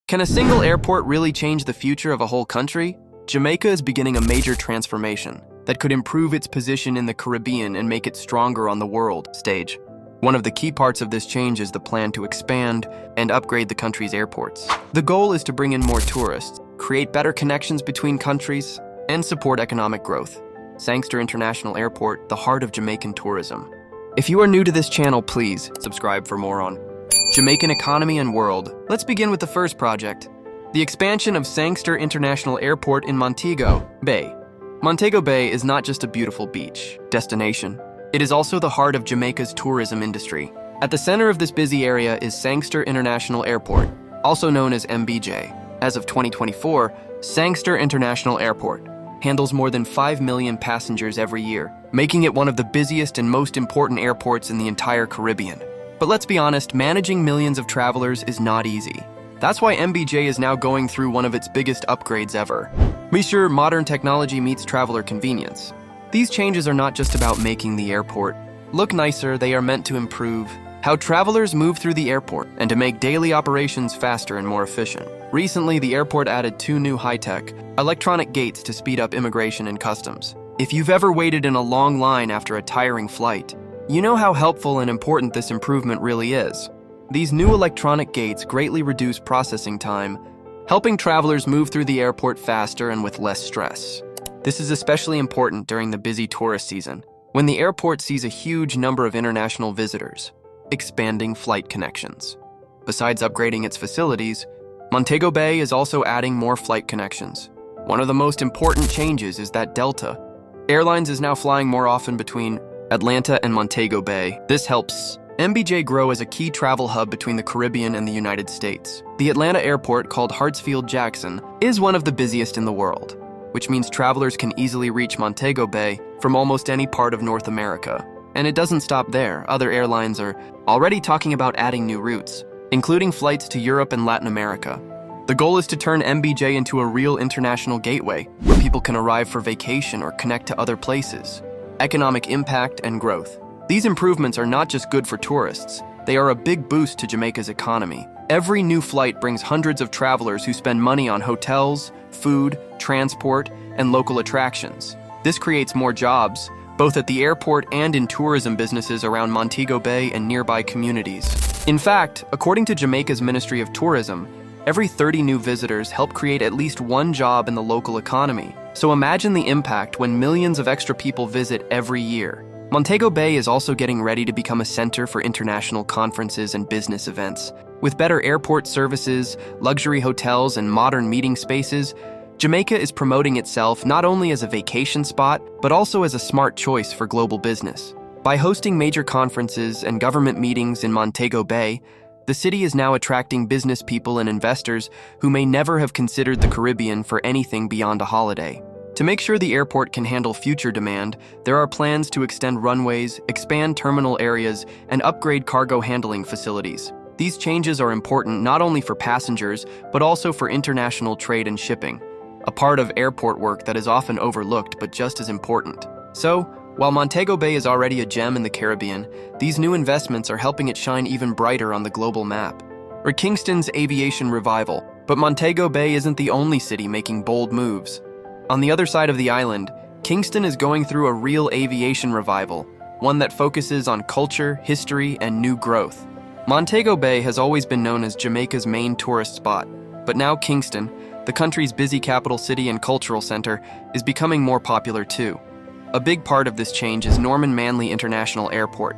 Can a single airport really change the future of a whole country? Jamaica is beginning a major transformation that could improve its position in the Caribbean and make it stronger on the world stage. One of the key parts of this change is the plan to expand and upgrade the country's airports. The goal is to bring in more tourists, create better connections between countries, and support economic growth. Sangster International Airport, the heart of Jamaican tourism. If you are new to this channel, please subscribe for more on Jamaican economy and world. Let's begin with the first project, the expansion of Sangster International Airport in Montego Bay. Montego Bay is not just a beautiful beach destination. It is also the heart of Jamaica's tourism industry. At the center of this busy area is Sangster International Airport, also known as MBJ. As of 2024, Sangster International Airport handles more than 5 million passengers every year, making it one of the busiest and most important airports in the entire Caribbean. But let's be honest, managing millions of travelers is not easy. That's why MBJ is now going through one of its biggest upgrades ever. Be sure modern technology meets traveler convenience. These changes are not just about making the airport look nicer, they are meant to improve how travelers move through the airport and to make daily operations faster and more efficient. Recently, the airport added 2 new high-tech electronic gates to speed up immigration and customs. If you've ever waited in a long line after a tiring flight, you know how helpful and important this improvement really is. These new electronic gates greatly reduce processing time, helping travelers move through the airport faster and with less stress. This is especially important during the busy tourist season, when the airport sees a huge number of international visitors, expanding flight connections. Besides upgrading its facilities, Montego Bay is also adding more flight connections. One of the most important changes is that Delta Airlines is now flying more often between Atlanta and Montego Bay. This helps MBJ grow as a key travel hub between the Caribbean and the United States. The Atlanta airport, called Hartsfield-Jackson, is one of the busiest in the world, which means travelers can easily reach Montego Bay from almost any part of North America. And it doesn't stop there. Other airlines are already talking about adding new routes, including flights to Europe and Latin America. The goal is to turn MBJ into a real international gateway where people can arrive for vacation or connect to other places. Economic impact and growth. These improvements are not just good for tourists, they are a big boost to Jamaica's economy. Every new flight brings hundreds of travelers who spend money on hotels, food, transport, and local attractions. This creates more jobs, both at the airport and in tourism businesses around Montego Bay and nearby communities. In fact, according to Jamaica's Ministry of Tourism, every 30 new visitors help create at least one job in the local economy. So imagine the impact when millions of extra people visit every year. Montego Bay is also getting ready to become a center for international conferences and business events. With better airport services, luxury hotels, and modern meeting spaces, Jamaica is promoting itself not only as a vacation spot, but also as a smart choice for global business. By hosting major conferences and government meetings in Montego Bay, the city is now attracting business people and investors who may never have considered the Caribbean for anything beyond a holiday. To make sure the airport can handle future demand, there are plans to extend runways, expand terminal areas, and upgrade cargo handling facilities. These changes are important not only for passengers, but also for international trade and shipping, a part of airport work that is often overlooked but just as important. So, while Montego Bay is already a gem in the Caribbean, these new investments are helping it shine even brighter on the global map. Or Kingston's aviation revival. But Montego Bay isn't the only city making bold moves. On the other side of the island, Kingston is going through a real aviation revival, one that focuses on culture, history, and new growth. Montego Bay has always been known as Jamaica's main tourist spot, but now Kingston, the country's busy capital city and cultural center, is becoming more popular too. A big part of this change is Norman Manley International Airport.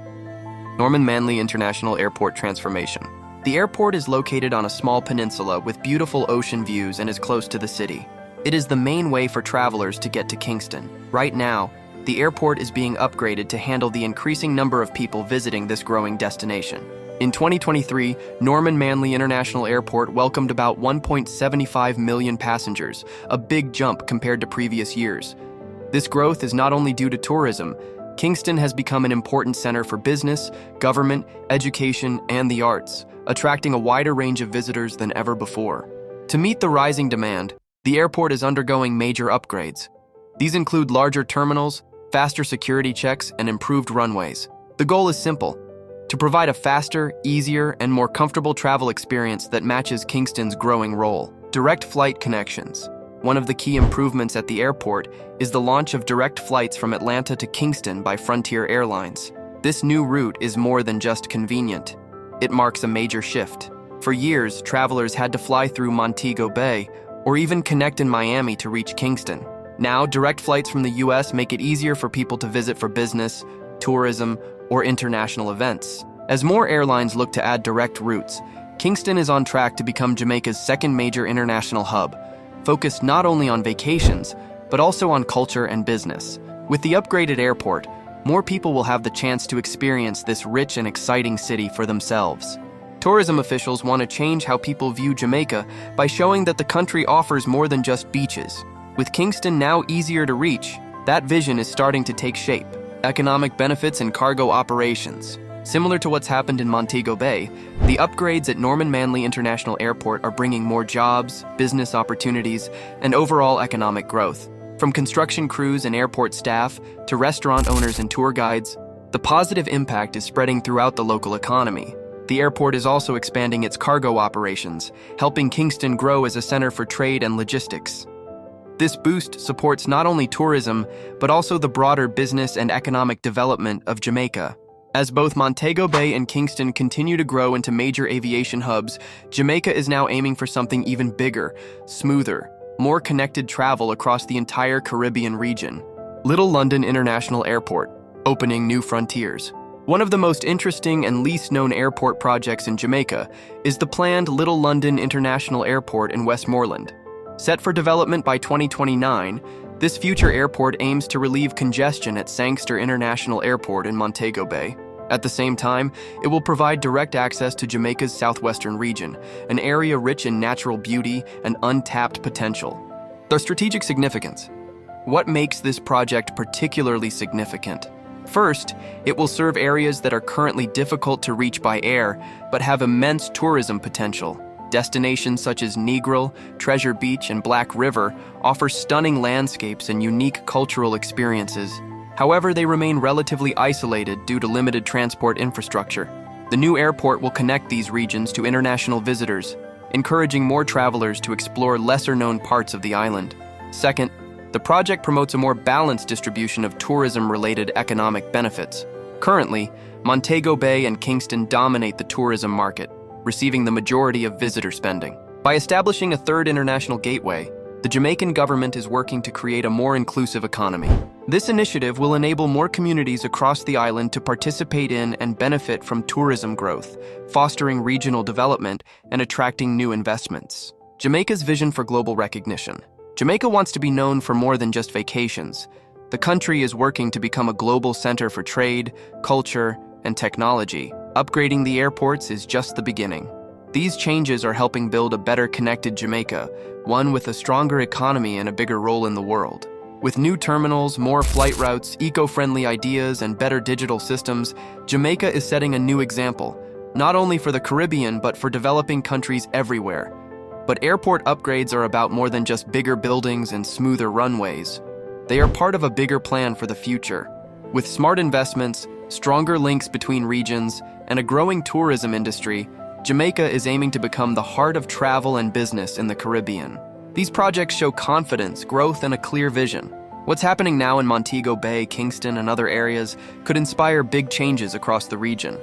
Norman Manley International Airport transformation. The airport is located on a small peninsula with beautiful ocean views and is close to the city. It is the main way for travelers to get to Kingston. Right now, the airport is being upgraded to handle the increasing number of people visiting this growing destination. In 2023, Norman Manley International Airport welcomed about 1.75 million passengers, a big jump compared to previous years. This growth is not only due to tourism. Kingston has become an important center for business, government, education, and the arts, attracting a wider range of visitors than ever before. To meet the rising demand, the airport is undergoing major upgrades. These include larger terminals, faster security checks, and improved runways. The goal is simple: to provide a faster, easier, and more comfortable travel experience that matches Kingston's growing role. Direct flight connections. One of the key improvements at the airport is the launch of direct flights from Atlanta to Kingston by Frontier Airlines. This new route is more than just convenient. It marks a major shift. For years, travelers had to fly through Montego Bay or even connect in Miami to reach Kingston. Now, direct flights from the US make it easier for people to visit for business, tourism, or international events. As more airlines look to add direct routes, Kingston is on track to become Jamaica's second major international hub, focused not only on vacations, but also on culture and business. With the upgraded airport, more people will have the chance to experience this rich and exciting city for themselves. Tourism officials want to change how people view Jamaica by showing that the country offers more than just beaches. With Kingston now easier to reach, that vision is starting to take shape. Economic benefits and cargo operations. Similar to what's happened in Montego Bay, the upgrades at Norman Manley International Airport are bringing more jobs, business opportunities, and overall economic growth. From construction crews and airport staff to restaurant owners and tour guides, the positive impact is spreading throughout the local economy. The airport is also expanding its cargo operations, helping Kingston grow as a center for trade and logistics. This boost supports not only tourism, but also the broader business and economic development of Jamaica. As both Montego Bay and Kingston continue to grow into major aviation hubs, Jamaica is now aiming for something even bigger, smoother, more connected travel across the entire Caribbean region. Little London International Airport, opening new frontiers. One of the most interesting and least known airport projects in Jamaica is the planned Little London International Airport in Westmoreland. Set for development by 2029, this future airport aims to relieve congestion at Sangster International Airport in Montego Bay. At the same time, it will provide direct access to Jamaica's southwestern region, an area rich in natural beauty and untapped potential. The strategic significance. What makes this project particularly significant? First, it will serve areas that are currently difficult to reach by air, but have immense tourism potential. Destinations such as Negril, Treasure Beach, and Black River offer stunning landscapes and unique cultural experiences. However, they remain relatively isolated due to limited transport infrastructure. The new airport will connect these regions to international visitors, encouraging more travelers to explore lesser-known parts of the island. Second, the project promotes a more balanced distribution of tourism-related economic benefits. Currently, Montego Bay and Kingston dominate the tourism market, receiving the majority of visitor spending. By establishing a third international gateway, the Jamaican government is working to create a more inclusive economy. This initiative will enable more communities across the island to participate in and benefit from tourism growth, fostering regional development and attracting new investments. Jamaica's vision for global recognition. Jamaica wants to be known for more than just vacations. The country is working to become a global center for trade, culture, and technology. Upgrading the airports is just the beginning. These changes are helping build a better connected Jamaica, one with a stronger economy and a bigger role in the world. With new terminals, more flight routes, eco-friendly ideas, and better digital systems, Jamaica is setting a new example, not only for the Caribbean but for developing countries everywhere. But airport upgrades are about more than just bigger buildings and smoother runways. They are part of a bigger plan for the future. With smart investments, stronger links between regions, and a growing tourism industry, Jamaica is aiming to become the heart of travel and business in the Caribbean. These projects show confidence, growth, and a clear vision. What's happening now in Montego Bay, Kingston, and other areas could inspire big changes across the region.